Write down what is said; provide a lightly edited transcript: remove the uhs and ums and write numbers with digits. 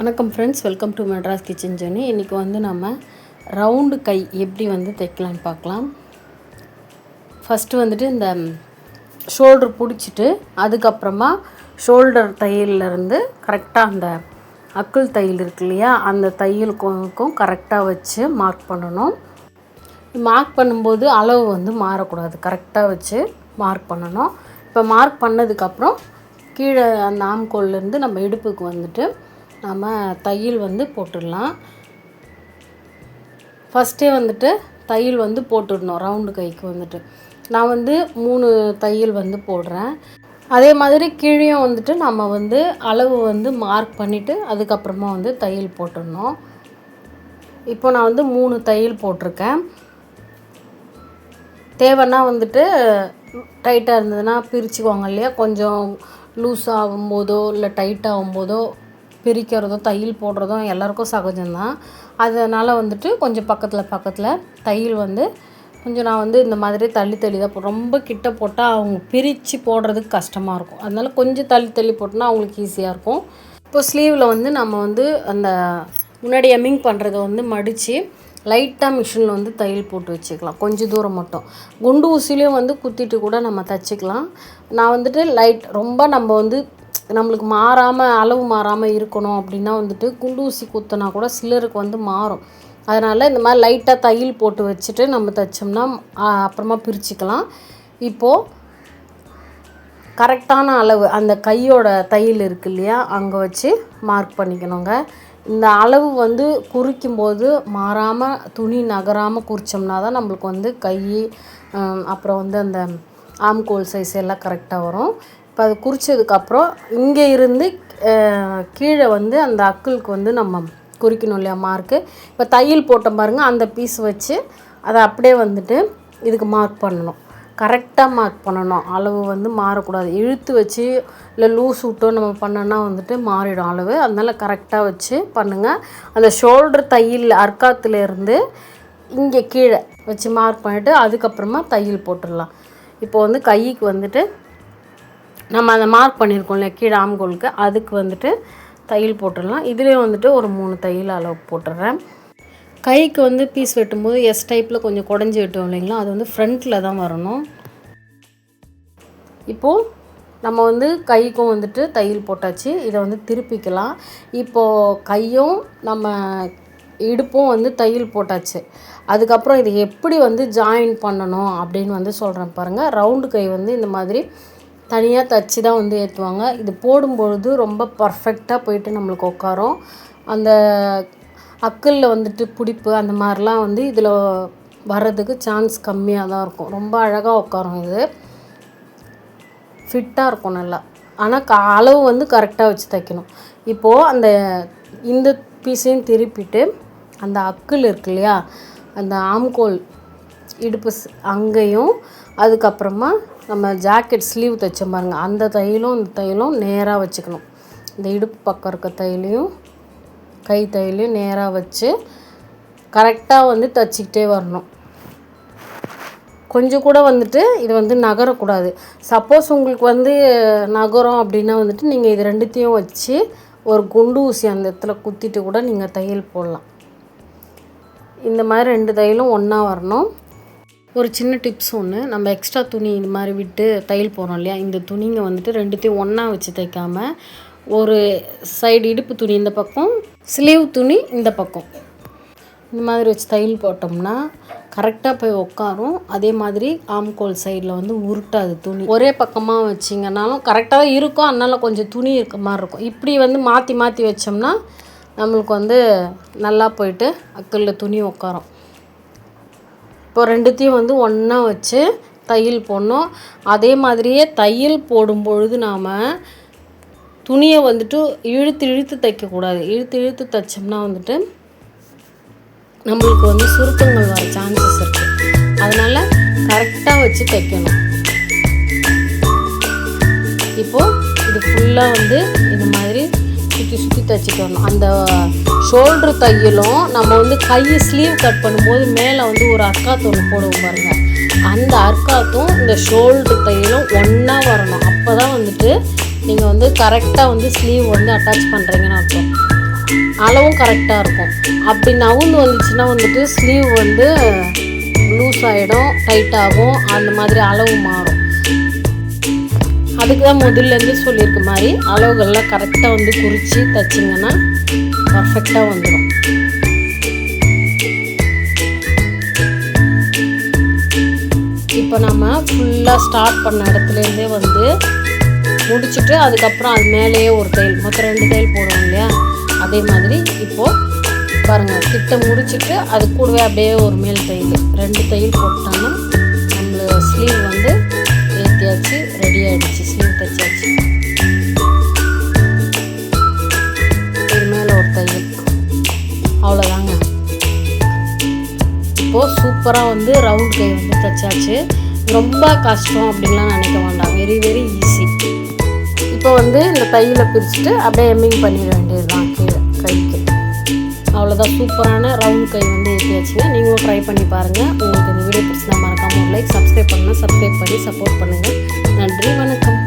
வணக்கம் friends, welcome to Madras kitchen journey. இன்றைக்கி வந்து நம்ம ரவுண்டு கை எப்படி வந்து தைக்கலான்னு பார்க்கலாம். ஃபஸ்ட்டு வந்துட்டு இந்த ஷோல்டர் பிடிச்சிட்டு அதுக்கப்புறமா ஷோல்டர் தையல்லேருந்து கரெக்டாக அந்த அக்குள் தையல் இருக்கு இல்லையா, அந்த தையலுக்கும் கரெக்டாக வச்சு மார்க் பண்ணணும். மார்க் பண்ணும்போது அளவு வந்து மாறக்கூடாது, கரெக்டாக வச்சு மார்க் பண்ணணும். இப்போ மார்க் பண்ணதுக்கப்புறம் கீழே அந்த ஆம்கோல்லேருந்து நம்ம இடுப்புக்கு வந்துட்டு நம்ம தையல் வந்து போட்டுடலாம். ஃபஸ்ட்டே வந்துட்டு தையல் வந்து போட்டுடணும். ரவுண்டு கைக்கு வந்துட்டு நான் வந்து 3 தையல் வந்து போடுறேன். அதே மாதிரி கீழேயும் வந்துட்டு நம்ம வந்து அளவு வந்து மார்க் பண்ணிவிட்டு அதுக்கப்புறமா வந்து தையல் போட்டுடணும். இப்போ நான் வந்து 3 தையல் போட்டிருக்கேன். தேவைன்னா வந்துட்டு டைட்டாக இருந்ததுன்னா பிரிச்சுக்குவாங்க இல்லையா, கொஞ்சம் லூஸ் ஆகும்போதோ இல்லை டைட் ஆகும்போதோ பிரிக்கிறதோ தையல் போடுறதோ எல்லாருக்கும் சகஜம்தான். அதனால் வந்துட்டு கொஞ்சம் பக்கத்தில் தையல் வந்து கொஞ்சம் நான் வந்து இந்த மாதிரி தள்ளி தான் ரொம்ப கிட்ட போட்டால் அவங்க பிரித்து போடுறதுக்கு கஷ்டமாக இருக்கும். அதனால் கொஞ்சம் தள்ளி போட்டோன்னா அவங்களுக்கு ஈஸியாக இருக்கும். இப்போ ஸ்லீவில் வந்து நம்ம வந்து அந்த முன்னாடி எம்மிங் பண்ணுறதை வந்து மடித்து லைட்டாக மிஷினில் வந்து தையல் போட்டு வச்சுக்கலாம். கொஞ்சம் தூரம் மட்டும் குண்டு ஊசிலையும் வந்து குத்திட்டு கூட நம்ம தைச்சிக்கலாம். நான் வந்துட்டு ரொம்ப நம்ம வந்து நம்மளுக்கு அளவு மாறாமல் இருக்கணும் அப்படின்னா வந்துட்டு குண்டு ஊசி குத்தினா கூட சிலருக்கு வந்து மாறும். அதனால் இந்த மாதிரி லைட்டாக தையல் போட்டு வச்சுட்டு நம்ம தைச்சோம்னா அப்புறமா பிரிச்சுக்கலாம். இப்போது கரெக்டான அளவு அந்த கையோட தையல் இருக்கு இல்லையா, அங்கே வச்சு மார்க் பண்ணிக்கணுங்க. இந்த அளவு வந்து குறிக்கும்போது மாறாமல் துணி நகராமல் குறித்தோம்னா தான் நம்மளுக்கு வந்து கை அப்புறம் வந்து அந்த ஆம்கோல் சைஸ் எல்லாம் கரெக்டாக வரும். இப்போ அது குறித்ததுக்கப்புறம் இங்கே இருந்து கீழே வந்து அந்த அக்குளுக்கு வந்து நம்ம குறிக்கணும் இல்லையா மார்க்கு. இப்போ தையல் போட்ட பாருங்கள், அந்த பீஸ் வச்சு அதை அப்படியே வந்துட்டு இதுக்கு மார்க் பண்ணணும். கரெக்டாக மார்க் பண்ணணும். அளவு வந்து மாறக்கூடாது. இழுத்து வச்சு இல்லை லூஸ் விட்டோ நம்ம பண்ணோன்னா வந்துட்டு மாறிடும் அளவு. அதனால் கரெக்டாக வச்சு பண்ணுங்கள். அந்த ஷோல்டர் தையல் அர்க்காத்துலேருந்து இங்கே கீழே வச்சு மார்க் பண்ணிவிட்டு அதுக்கப்புறமா தையல் போட்டுடலாம். இப்போ வந்து கைக்கு வந்துட்டு நம்ம அதை மார்க் பண்ணியிருக்கோம் இல்லையா கீழே ஆம்கோலுக்கு, அதுக்கு வந்துட்டு தையல் போட்டுடலாம். இதுலேயும் வந்துட்டு ஒரு 3 தையல் அளவு போட்டுடுறேன். கைக்கு வந்து பீஸ் வெட்டும்போது எஸ் டைப்பில் கொஞ்சம் குடஞ்சி வெட்டுவோம் இல்லைங்களா, அது வந்து ஃப்ரண்ட்டில் தான் வரணும். இப்போது நம்ம வந்து கைக்கும் வந்துட்டு தையல் போட்டாச்சு. இதை வந்து திருப்பிக்கலாம். இப்போது கையும் நம்ம இடுப்பும் வந்து தையல் போட்டாச்சு. அதுக்கப்புறம் இதை எப்படி வந்து ஜாயின் பண்ணணும் அப்படின்னு வந்து சொல்கிறேன் பாருங்கள். ரவுண்டு கை வந்து இந்த மாதிரி தனியாக தைச்சி தான் வந்து ஏற்றுவாங்க. இது போடும்பொழுது ரொம்ப பர்ஃபெக்டாக போயிட்டு நம்மளுக்கு உட்காரும். அந்த அக்கிளில் வந்துட்டு பிடிப்பு அந்த மாதிரிலாம் வந்து இதில் வர்றதுக்கு சான்ஸ் கம்மியாக தான் இருக்கும். ரொம்ப அழகாக உட்காரும். இது ஃபிட்டாக இருக்கும் நல்லா. ஆனால் அளவு வந்து கரெக்டாக வச்சு தைக்கணும். இப்போது இந்த பீஸையும் திருப்பிட்டு அந்த அக்கிள் இருக்கு இல்லையா, அந்த ஆம்கோல் இடுப்பு அங்கேயும் அதுக்கப்புறமா நம்ம ஜாக்கெட் ஸ்லீவ் தைச்சோம் பாருங்கள், அந்த தையலும் இந்த தையலும் நேராக வச்சுக்கணும். இந்த இடுப்பு பக்கம் இருக்க தையலையும் கை தையலையும் நேராக வச்சு கரெக்டாக வந்து தைச்சிக்கிட்டே வரணும். கொஞ்சம் கூட வந்துட்டு இது வந்து நகரக்கூடாது. சப்போஸ் உங்களுக்கு வந்து நகரம் அப்படின்னா வந்துட்டு நீங்கள் இது ரெண்டுத்தையும் வச்சு ஒரு குண்டு ஊசி அந்த இடத்துல குத்திட்டு கூட நீங்கள் தையல் போடலாம். இந்த மாதிரி 2 தையலும் ஒன்றா வரணும். ஒரு சின்ன டிப்ஸ் ஒன்று, நம்ம எக்ஸ்ட்ரா துணி இந்த மாதிரி விட்டு தையல் போகிறோம் இல்லையா, இந்த துணிங்க வந்துட்டு ரெண்டுத்தையும் ஒன்றா வச்சு தைக்காமல் ஒரு சைடு இடுப்பு துணி இந்த பக்கம், ஸ்லீவ் துணி இந்த பக்கம், இந்த மாதிரி வச்சு தையல் போட்டோம்னா கரெக்டாக போய் உட்காரும். அதே மாதிரி ஆம்கோல் சைடில் வந்து உருட்டாது துணி. ஒரே பக்கமாக வச்சிங்கனாலும் கரெக்டாக தான் இருக்கும். அதனால் கொஞ்சம் துணி இருக்க மாதிரி இருக்கும். இப்படி வந்து மாற்றி வச்சோம்னா நம்மளுக்கு வந்து நல்லா போயிட்டு அக்கிளில் துணி உட்காரும். இப்போ ரெண்டுத்தையும் வந்து ஒன்றா வச்சு தையல் போடணும். அதே மாதிரியே தையல் போடும்பொழுது நாம் துணியை வந்துட்டு இழுத்து தைக்கக்கூடாது. இழுத்து தைச்சோம்னா வந்துட்டு நம்மளுக்கு வந்து சுருக்கங்கள் வர சான்சஸ் இருக்குது. அதனால் கரெக்டாக வச்சு தைக்கணும். இப்போது இது ஃபுல்லாக வந்து இந்த மாதிரி சுற்றி தைச்சிட்டு வரணும். அந்த ஷோல்ட்ரு தையலும் நம்ம வந்து கை ஸ்லீவ் கட் பண்ணும்போது மேலே வந்து ஒரு அர்க்காத்து ஒன்று போடுவோம் பாருங்கள், அந்த அர்க்காத்தும் இந்த ஷோல்ட்ரு தையலும் ஒன்றா வரணும். அப்போ தான் வந்துட்டு நீங்கள் வந்து கரெக்டாக வந்து ஸ்லீவ் வந்து அட்டாச் பண்ணுறீங்கன்னு அர்த்தம். அளவும் கரெக்டாக இருக்கும். அப்படி நவுந்து வந்துச்சுன்னா வந்துட்டு ஸ்லீவ் வந்து லூஸ் ஆகிடும், டைட் ஆகும், அந்த மாதிரி அளவு மாறும். அதுக்கு தான் முதல்லேருந்து சொல்லியிருக்க மாதிரி அளவுகள்லாம் கரெக்டாக வந்து குறித்து தைச்சிங்கன்னா பர்ஃபெக்டாக வந்துடும். இப்போ நம்ம ஃபுல்லாக ஸ்டார்ட் பண்ண இடத்துலேருந்தே வந்து முடிச்சுட்டு அதுக்கப்புறம் அது மேலேயே ஒரு தையல், மொத்தம் 2 தையல் போடுவோம் இல்லையா, அதே மாதிரி இப்போது பாருங்கள் கிட்ட முடிச்சுட்டு அது கூடவே அப்படியே ஒரு மேல் தையல் 2 தையல் போட்டோன்னா நம்மளோட ஸ்லீவ் வந்து ஏற்றியாச்சு, ரெடி ஆகிடுச்சு, ஸ்லீவ் தைச்சாச்சு. இது மேலே ஒரு தையல், அவ்வளோதாங்க. இப்போது சூப்பராக வந்து ரவுண்ட் கை வந்து தைச்சாச்சு. ரொம்ப கஷ்டம் அப்படின்லாம் நினைக்க வேண்டாம், வெரி வெரி ஈஸி. இப்போ வந்து இந்த தையலை பிரிச்சுட்டு அப்படியே எம்மிங் பண்ணிட வேண்டியது தான் கீழே கைக்கு. அவ்வளோதான், சூப்பரான ரவுண்ட் கை வந்து ஏற்றியாச்சுங்க. நீங்களும் ட்ரை பண்ணி பாருங்கள். உங்களுக்கு இந்த வீடியோ பிடிச்சினா மறக்காமல் ஒரு லைக், சப்ஸ்கிரைப் பண்ணி சப்போர்ட் பண்ணுங்கள். நன்றி, வணக்கம்.